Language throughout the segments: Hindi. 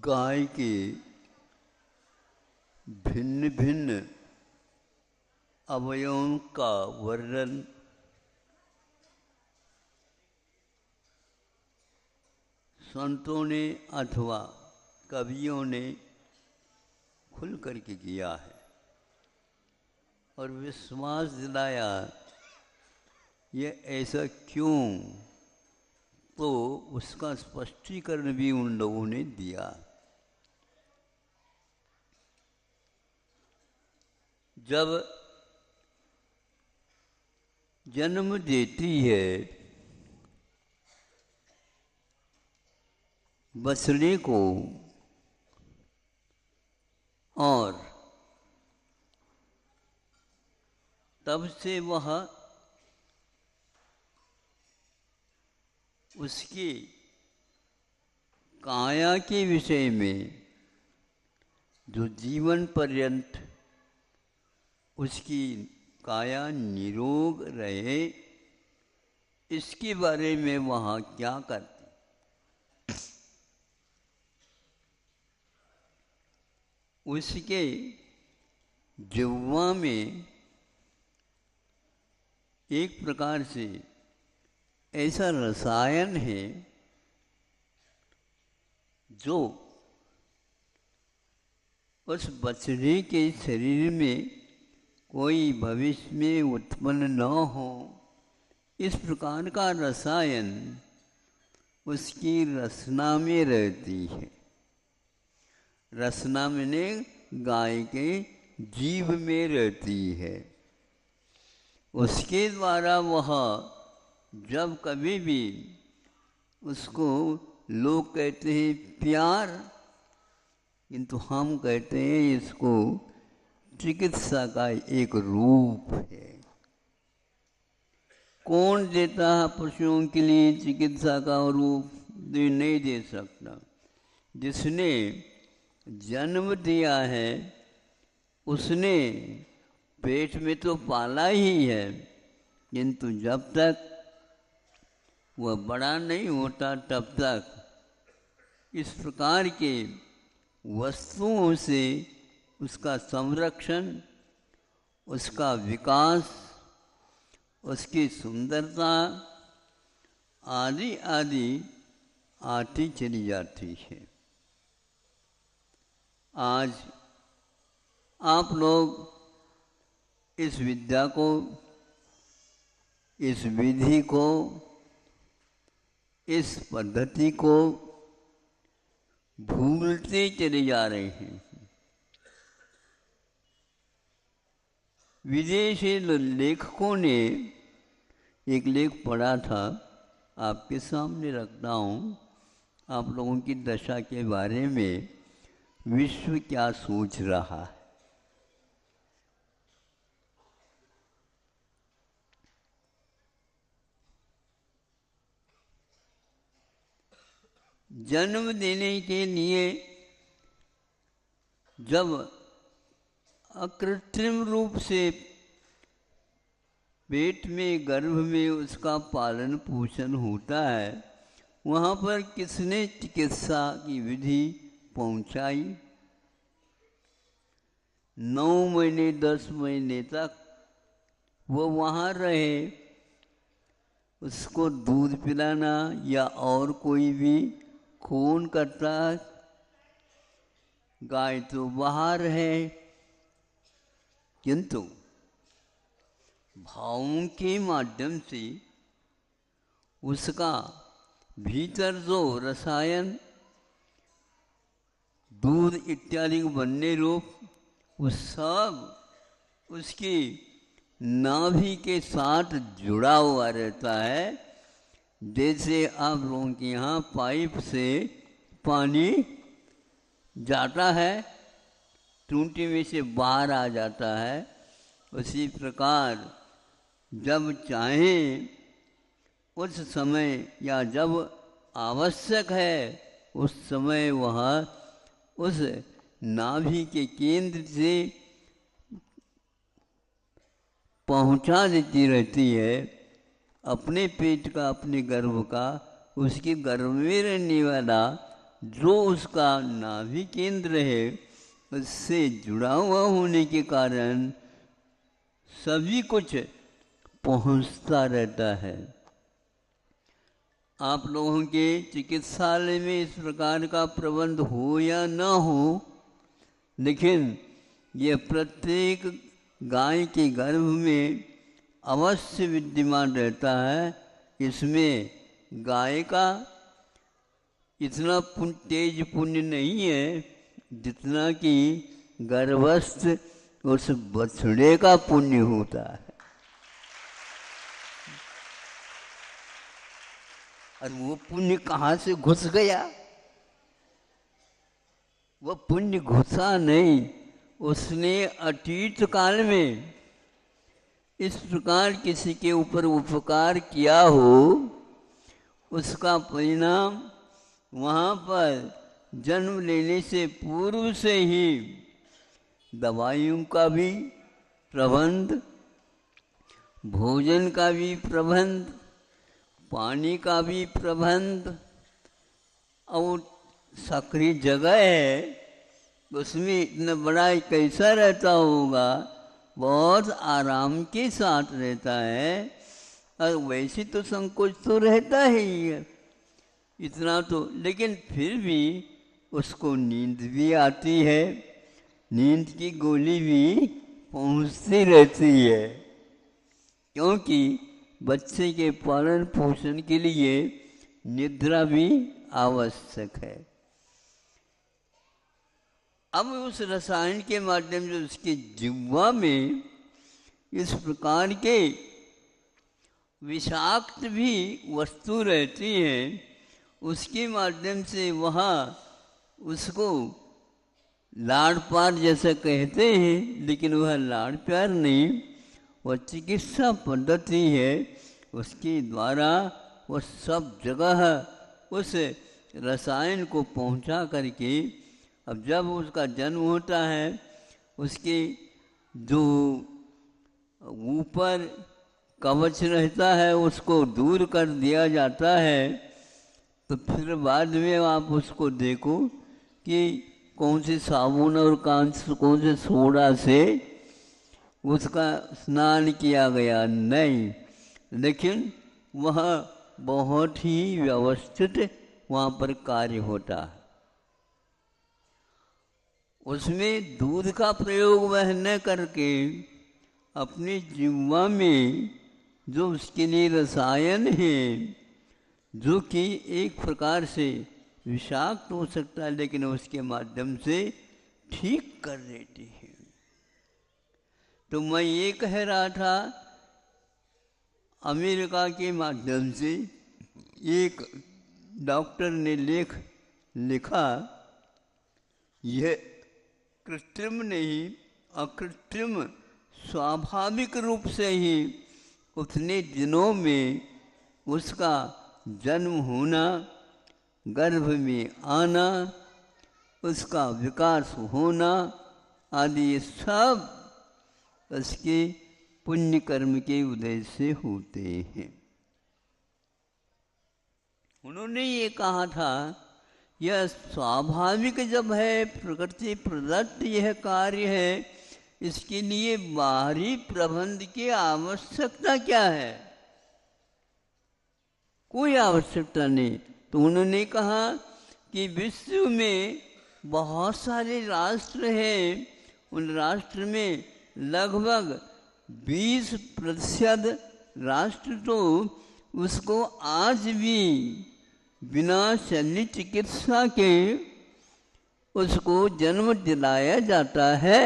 गाय के भिन्न भिन्न अवयवों का वर्णन संतों ने अथवा कवियों ने खुल करके किया है और विश्वास दिलाया ये ऐसा क्यों, तो उसका स्पष्टीकरण भी उन लोगों ने दिया। जब जन्म देती है बछड़े को और तब से वह उसकी काया के विषय में जो जीवन पर्यंत उसकी काया निरोग रहे, इसके बारे में वह क्या करती। उसके जिह्वा में एक प्रकार से ऐसा रसायन है जो उस बछड़े के शरीर में कोई भविष्य में उत्पन्न न हो, इस प्रकार का रसायन उसकी रसना में रहती है। रसना में गाय के जीभ में रहती है। उसके द्वारा वह जब कभी भी उसको लोग कहते हैं प्यार, किंतु हम कहते हैं इसको चिकित्सा का एक रूप है। कौन देता है पशुओं के लिए चिकित्सा का रूप? नहीं दे सकता। जिसने जन्म दिया है उसने पेट में तो पाला ही है, किंतु जब तक वह बड़ा नहीं होता तब तक इस प्रकार के वस्तुओं से उसका संरक्षण, उसका विकास, उसकी सुंदरता आदि आदि आती चली जाती है। आज आप लोग इस विद्या को, इस विधि को, इस पद्धति को भूलते चले जा रहे हैं। विदेशी लेखकों ने एक लेख पढ़ा था, आपके सामने रखता हूँ। आप लोगों की दशा के बारे में विश्व क्या सोच रहा है। जन्म देने के लिए जब अकृत्रिम रूप से पेट में, गर्भ में उसका पालन पोषण होता है, वहाँ पर किसने चिकित्सा की विधि पहुँचाई? 9 महीने 10 महीने तक वो वहाँ रहे। उसको दूध पिलाना या और कोई भी कौन करता? गाय तो बाहर है, किंतु भावों के माध्यम से उसका भीतर जो रसायन, दूध इत्यादि बनने रूप, वो सब उसकी नाभि के साथ जुड़ा हुआ रहता है। जैसे आप लोगों के यहाँ पाइप से पानी जाता है, टूटी में से बाहर आ जाता है, उसी प्रकार जब चाहें उस समय या जब आवश्यक है उस समय वह उस नाभि के केंद्र से पहुंचा देती रहती है। अपने पेट का, अपने गर्भ का, उसके गर्भ में रहने वाला जो उसका नाभि केंद्र है उससे जुड़ा हुआ होने के कारण सभी कुछ पहुंचता रहता है। आप लोगों के चिकित्सालय में इस प्रकार का प्रबंध हो या न हो, लेकिन यह प्रत्येक गाय के गर्भ में अवश्य विद्यमान रहता है। इसमें गाय का इतना तेज पुण्य नहीं है जितना कि गर्भस्थ उस बछड़े का पुण्य होता है। और वो पुण्य कहाँ से घुस गया? वो पुण्य घुसा नहीं, उसने अतीत काल में इस प्रकार किसी के ऊपर उपकार किया हो, उसका परिणाम वहाँ पर जन्म लेने से पूर्व से ही दवाइयों का भी प्रबंध, भोजन का भी प्रबंध, पानी का भी प्रबंध, और सक्रिय जगह है उसमें इतना बड़ा कैसा रहता होगा, बहुत आराम के साथ रहता है। और वैसे तो संकोच तो रहता ही है इतना तो, लेकिन फिर भी उसको नींद भी आती है, नींद की गोली भी पहुंचती रहती है, क्योंकि बच्चे के पालन पोषण के लिए निद्रा भी आवश्यक है। अब उस रसायन के माध्यम से उसके जिह्वा में इस प्रकार के विषाक्त भी वस्तु रहती है, उसके माध्यम से वहाँ उसको लाड़ प्यार जैसा कहते हैं, लेकिन वह लाड़ प्यार नहीं, वह चिकित्सा पद्धति है। उसके द्वारा वह सब जगह उस रसायन को पहुंचा करके, अब जब उसका जन्म होता है उसके जो ऊपर कवच रहता है उसको दूर कर दिया जाता है। तो फिर बाद में आप उसको देखो कि कौन से साबुन और कौन से सोडा से उसका स्नान किया गया, नहीं, लेकिन वह बहुत ही व्यवस्थित वहाँ पर कार्य होता है। उसमें दूध का प्रयोग वह न करके अपने जिह्वा में जो उसके लिए रसायन है, जो कि एक प्रकार से विषाक्त हो सकता है, लेकिन उसके माध्यम से ठीक कर देती है। तो मैं ये कह रहा था, अमेरिका के माध्यम से एक डॉक्टर ने लिखा, यह कृत्रिम नहीं अकृत्रिम स्वाभाविक रूप से ही उतने दिनों में उसका जन्म होना, गर्भ में आना, उसका विकास होना आदि सब उसके पुण्य कर्म के उदय से होते हैं। उन्होंने ये कहा था, यह स्वाभाविक जब है, प्रकृति प्रदत्त यह कार्य है, इसके लिए बाहरी प्रबंध की आवश्यकता क्या है? कोई आवश्यकता नहीं। तो उन्होंने कहा कि विश्व में बहुत सारे राष्ट्र हैं, उन राष्ट्र में लगभग 20% राष्ट्र तो उसको आज भी बिना शल्य चिकित्सा के उसको जन्म दिलाया जाता है,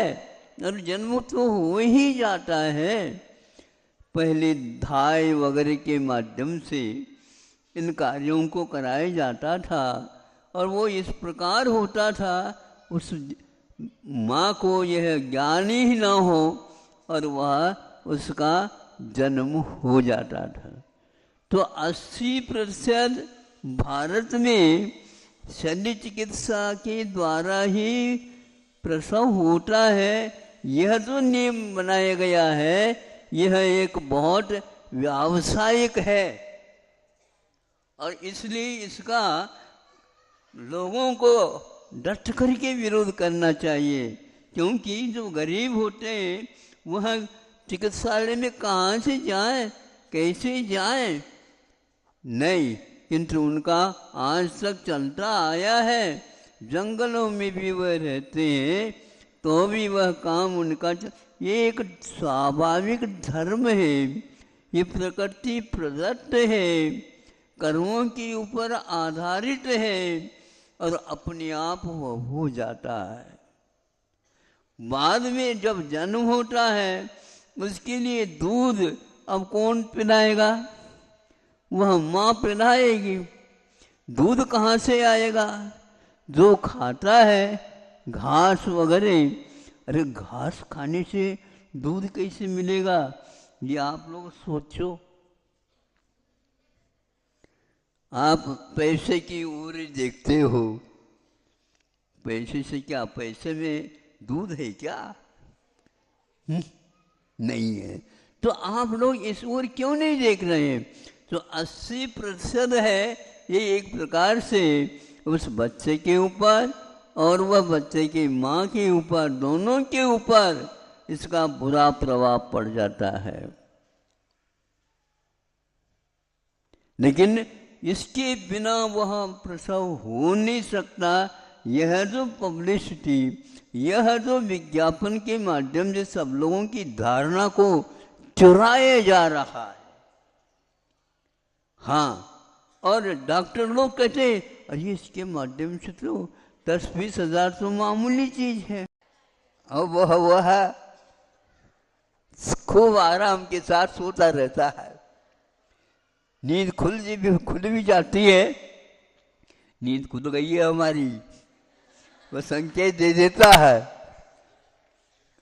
और जन्म तो हो ही जाता है। पहले धाय वगैरह के माध्यम से इन कार्यों को कराया जाता था, और वो इस प्रकार होता था, उस माँ को यह ज्ञान ही न हो और वह उसका जन्म हो जाता था। तो 80% भारत में शल्य चिकित्सा के द्वारा ही प्रसव होता है। यह तो नियम बनाया गया है, यह एक बहुत व्यावसायिक है, और इसलिए इसका लोगों को डट करके विरोध करना चाहिए, क्योंकि जो गरीब होते हैं वह चिकित्सालय में कहाँ से जाए, कैसे जाए, नहीं, किंतु उनका आज तक चलता आया है। जंगलों में भी वह रहते हैं तो भी वह काम उनका ये एक स्वाभाविक धर्म है, ये प्रकृति प्रदत्त है, कर्मों के ऊपर आधारित है और अपने आप वह हो जाता है। बाद में जब जन्म होता है उसके लिए दूध अब कौन पिलाएगा? वह माँ पिलाएगी। दूध कहाँ से आएगा? जो खाता है घास वगैरह, अरे घास खाने से दूध कैसे मिलेगा? ये आप लोग सोचो। आप पैसे की ओर देखते हो, पैसे से क्या, पैसे में दूध है क्या? नहीं है। तो आप लोग इस ओर क्यों नहीं देख रहे हैं? तो 80% है ये एक प्रकार से उस बच्चे के ऊपर और वह बच्चे की माँ के ऊपर, दोनों के ऊपर इसका बुरा प्रभाव पड़ जाता है। लेकिन इसके बिना वह प्रसव हो नहीं सकता। यह जो पब्लिसिटी, यह जो विज्ञापन के माध्यम से सब लोगों की धारणा को चुराया जा रहा है। हाँ, और डॉक्टर लोग कहते हैं अरे इसके माध्यम से तो 10-20 हज़ार तो मामूली चीज है। और वह खूब आराम के साथ सोता रहता है, नींद खुल भी जाती है। नींद खुल गई है हमारी, वह संकेत दे देता है।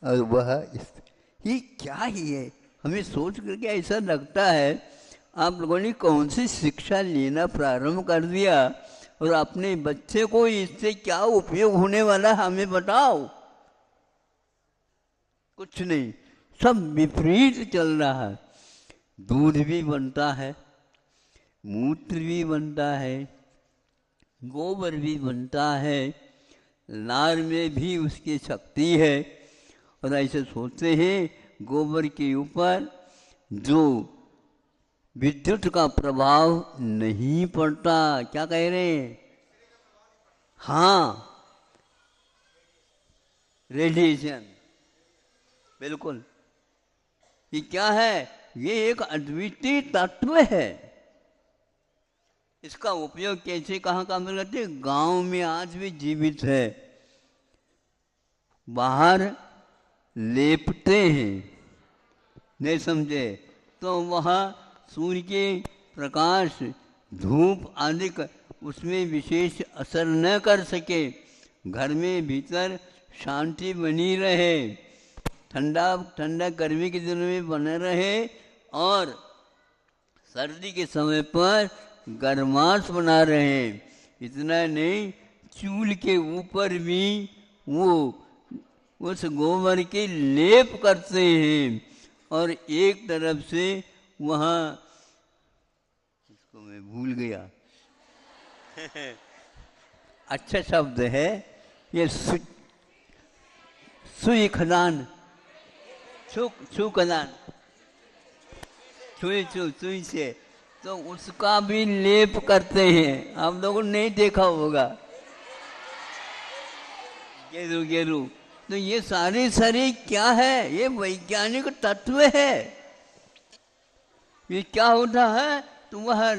और वह ये क्या ही है, हमें सोच करके ऐसा लगता है आप लोगों ने कौन सी शिक्षा लेना प्रारंभ कर दिया और अपने बच्चे को इससे क्या उपयोग होने वाला हमें बताओ। कुछ नहीं, सब विपरीत चल रहा है। दूध भी बनता है, मूत्र भी बनता है, गोबर भी बनता है, लार में भी उसकी शक्ति है। और ऐसे सोचते हैं गोबर के ऊपर जो विद्युत का प्रभाव नहीं पड़ता। क्या कह रहे हैं? हाँ, रेडिएशन, बिल्कुल। ये क्या है? ये एक अद्वितीय तत्व है। इसका उपयोग कैसे कहाँ कहाँ करते हैं? गांव में आज भी जीवित है। बाहर लेपते हैं, नहीं समझे तो वहाँ सूर्य के प्रकाश, धूप आदि उसमें विशेष असर न कर सके, घर में भीतर शांति बनी रहे, ठंडा गर्मी के दिनों में बना रहे और सर्दी के समय पर गर्माश बना रहे। इतना नहीं, चूल्हे के ऊपर भी वो उस गोबर के लेप करते हैं और एक तरफ से वहाँ, इसको मैं भूल गया अच्छा शब्द है ये, सुई खदान, खदान, सुई से तो उसका भी लेप करते हैं। आप लोगों ने नहीं देखा होगा, गेरू। तो ये सारी क्या है? ये वैज्ञानिक तत्व है। ये क्या होता है? तो वह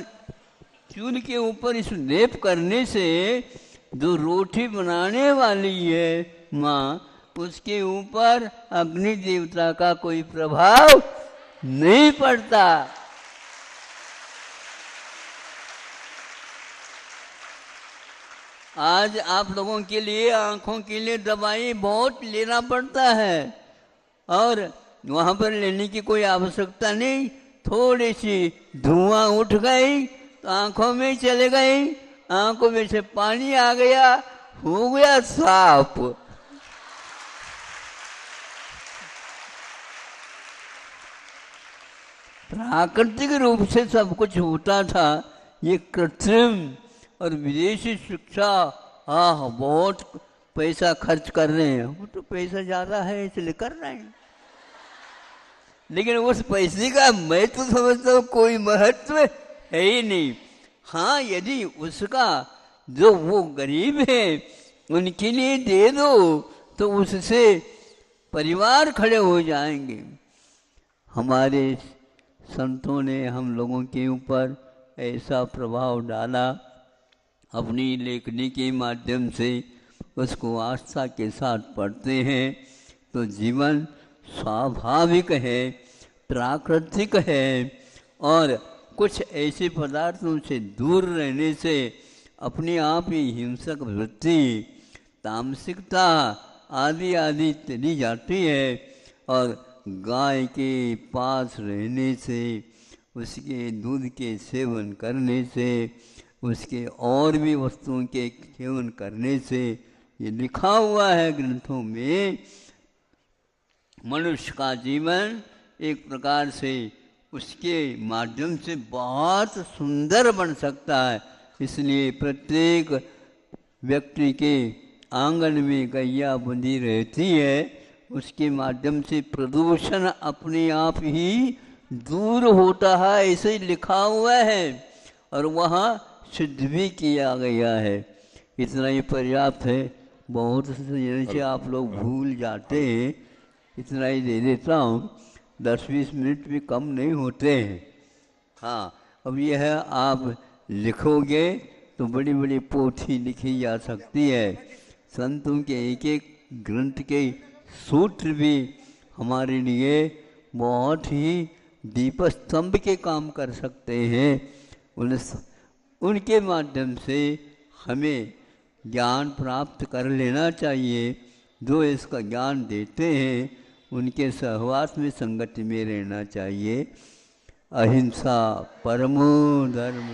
चूल्हे के ऊपर इस लेप करने से जो रोटी बनाने वाली है माँ, उसके ऊपर अग्नि देवता का कोई प्रभाव नहीं पड़ता। आज आप लोगों के लिए आंखों के लिए दवाई बहुत लेना पड़ता है और वहाँ पर लेने की कोई आवश्यकता नहीं। थोड़ी सी धुआं उठ गई तो आंखों में चले गई, आंखों में से पानी आ गया, हो गया साफ। प्राकृतिक रूप से सब कुछ होता था, ये कृत्रिम और विदेशी शिक्षा, हाँ बहुत पैसा खर्च कर रहे हैं, वो तो पैसा ज़्यादा है इसलिए कर रहे हैं, लेकिन उस पैसे का मैं तो समझता हूँ कोई महत्व है ही नहीं। हाँ, यदि उसका जो वो गरीब है उनके लिए दे दो तो उससे परिवार खड़े हो जाएंगे। हमारे संतों ने हम लोगों के ऊपर ऐसा प्रभाव डाला, अपनी लेखनी के माध्यम से उसको आस्था के साथ पढ़ते हैं तो जीवन स्वाभाविक है, प्राकृतिक है, और कुछ ऐसे पदार्थों से दूर रहने से अपने आप ही हिंसक वृत्ति, तामसिकता आदि आदि चली जाती है। और गाय के पास रहने से, उसके दूध के सेवन करने से, उसके और भी वस्तुओं के सेवन करने से, ये लिखा हुआ है ग्रंथों में, मनुष्य का जीवन एक प्रकार से उसके माध्यम से बहुत सुंदर बन सकता है। इसलिए प्रत्येक व्यक्ति के आंगन में गैया बंधी रहती है, उसके माध्यम से प्रदूषण अपने आप ही दूर होता है, ऐसे ही लिखा हुआ है और वहाँ सिद्ध भी किया गया है। इतना ही पर्याप्त है, बहुत से आप लोग भूल जाते हैं, इतना ही दे देता हूँ, 10-20 मिनट भी कम नहीं होते हैं। हाँ, अब यह आप लिखोगे तो बड़ी बड़ी पोथी लिखी जा सकती है। संतों के एक एक ग्रंथ के सूत्र भी हमारे लिए बहुत ही दीप स्तंभ के काम कर सकते हैं। उनके माध्यम से हमें ज्ञान प्राप्त कर लेना चाहिए। जो इसका ज्ञान देते हैं उनके सहवास में, संगति में रहना चाहिए। अहिंसा परमो धर्म।